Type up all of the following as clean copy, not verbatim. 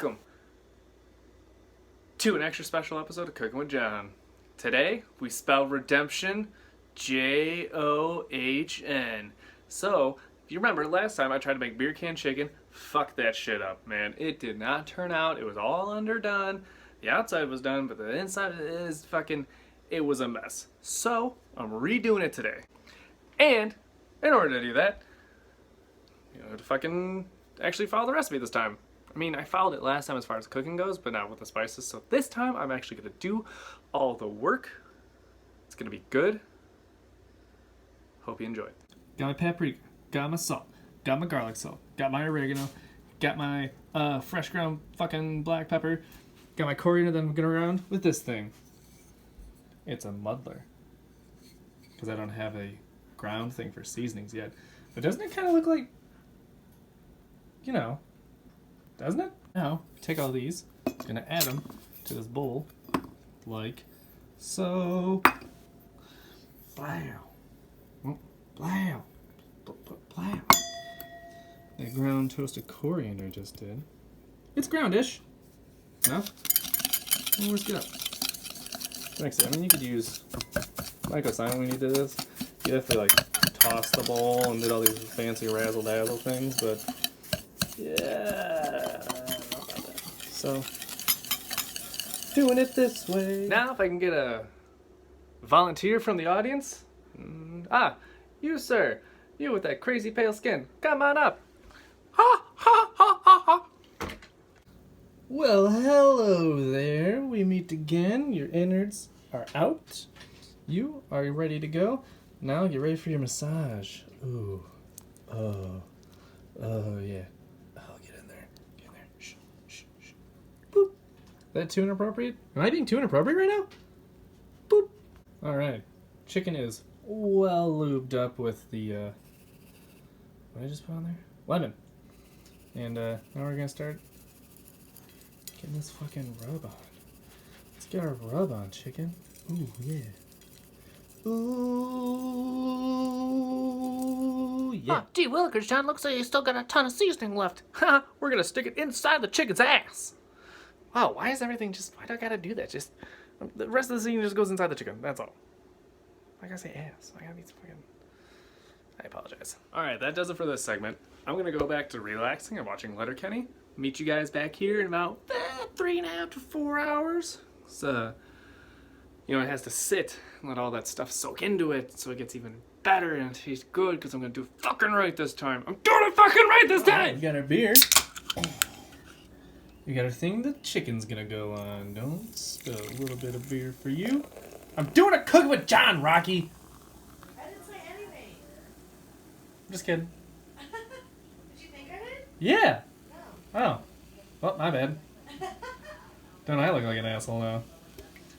Welcome to an extra special episode of Cooking with John. Today, we spell redemption John. So, if you remember, last time I tried to make beer can chicken, fuck that shit up, man. It did not turn out. It was all underdone. The outside was done, but the inside is fucking, it was a mess. So, I'm redoing it today. And, in order to do that, to fucking actually follow the recipe this time. I mean, I followed it last time as far as cooking goes, but not with the spices. So this time, I'm actually going to do all the work. It's going to be good. Hope you enjoy it. Got my paprika, got my salt, got my garlic salt, got my oregano, got my fresh ground fucking black pepper, got my coriander that I'm going around with this thing. It's a muddler. Because I don't have a ground thing for seasonings yet. But doesn't it kind of look like, doesn't it? Now, take all these, I'm going to add them to this bowl, like so. Blow. Blow. Blow. That ground toasted coriander I just did. It's groundish. No? Well, let's get up. Next, I mean, you could use Michael Simon when you did this. You'd have to, toss the bowl and did all these fancy razzle-dazzle things, but yeah, so doing it this way. Now if I can get a volunteer from the audience. You sir, you with that crazy pale skin, come on up. Ha ha ha ha ha. Well, hello there, we meet again. Your innards are out. You are ready to go. Now get ready for your massage. Ooh. Oh yeah. Get in there. Shh. Boop. Is that too inappropriate? Am I being too inappropriate right now? Boop. Alright. Chicken is well lubed up with the, what did I just put on there? Lemon. And, now we're gonna start getting this fucking rub on. Let's get our rub on, chicken. Ooh, yeah. Ooh, yeah. Oh, gee willikers, John, looks like you still got a ton of seasoning left. Ha! We're gonna stick it inside the chicken's ass. Wow, why is everything just? Why do I gotta do that? Just the rest of the seasoning just goes inside the chicken. That's all. Why gotta say ass? I gotta be fucking. I apologize. All right, that does it for this segment. I'm gonna go back to relaxing and watching Letterkenny. Meet you guys back here in about 3.5 to 4 hours. So, it has to sit and let all that stuff soak into it so it gets even better and it tastes good because I'm going to do it fucking right this time. I'm doing it fucking right this time! Right, we got our beer. We got our thing the chicken's going to go on. Don't spill a little bit of beer for you. I'm doing a Cooking with John, Rocky! I didn't say anything. I'm just kidding. Did you think I did? Yeah! No. Oh. Well, my bad. Don't I look like an asshole now?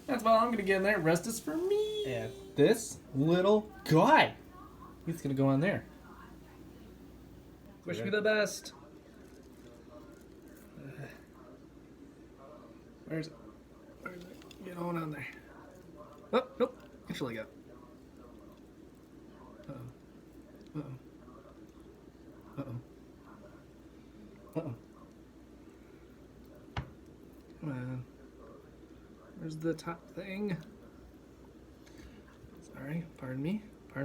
That's all I'm going to get in there. Rest is for me. And this little guy. He's going to go on there. Wish me the best. Where's it? Get on there. Oh, nope. Actually got. Uh-oh. Come on. Where's the top thing? Sorry, pardon me,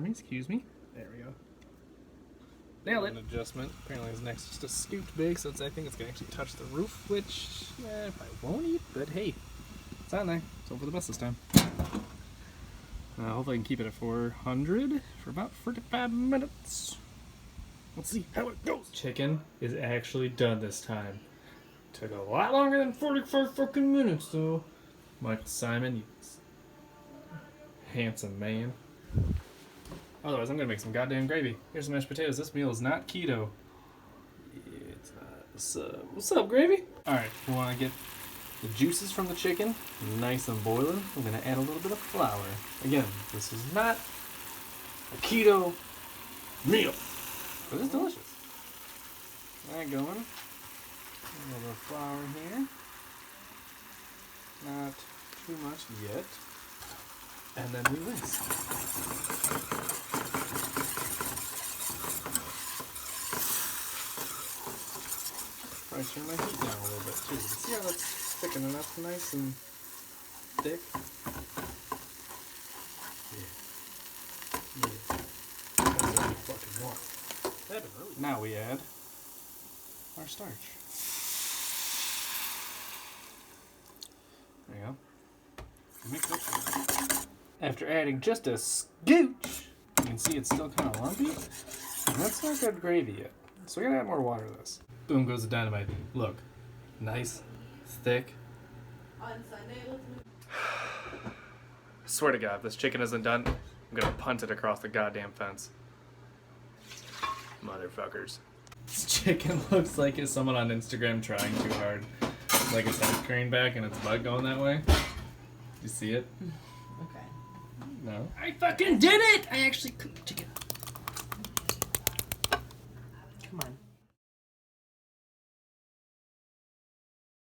excuse me. There we go. Nailed it. An adjustment. Apparently it's next just a scooped big, so I think it's gonna actually touch the roof, which I won't eat, but hey, it's on there. So for the best this time. Hopefully I can keep it at 400 for about 45 minutes. Let's see how it goes. Chicken is actually done this time. Took a lot longer than 45 fucking minutes though. Michael Simon, you handsome man. Otherwise, I'm gonna make some goddamn gravy. Here's some mashed potatoes. This meal is not keto. It's not. What's up, gravy? Alright, we wanna get the juices from the chicken nice and boiling. I'm gonna add a little bit of flour. Again, this is not a keto meal, but it's delicious. Alright, going. A little flour here. Not too much yet. And then we rinse. Probably turn my heat down a little bit. too. See how that's thickening up nice and thick? Yeah. That's what we fucking want. Now we add our starch. There you go. Mix it. After adding just a scooch, you can see it's still kind of lumpy. And that's not good gravy yet. So we're gonna add more water to this. Boom goes the dynamite. Look. Nice. Thick. On Sunday, let's move. Swear to God, if this chicken isn't done, I'm gonna punt it across the goddamn fence. Motherfuckers. This chicken looks like it's someone on Instagram trying too hard. Like its head craned back and its butt going that way. You see it? Okay. No? I fucking did it! I actually cooked chicken. Come on.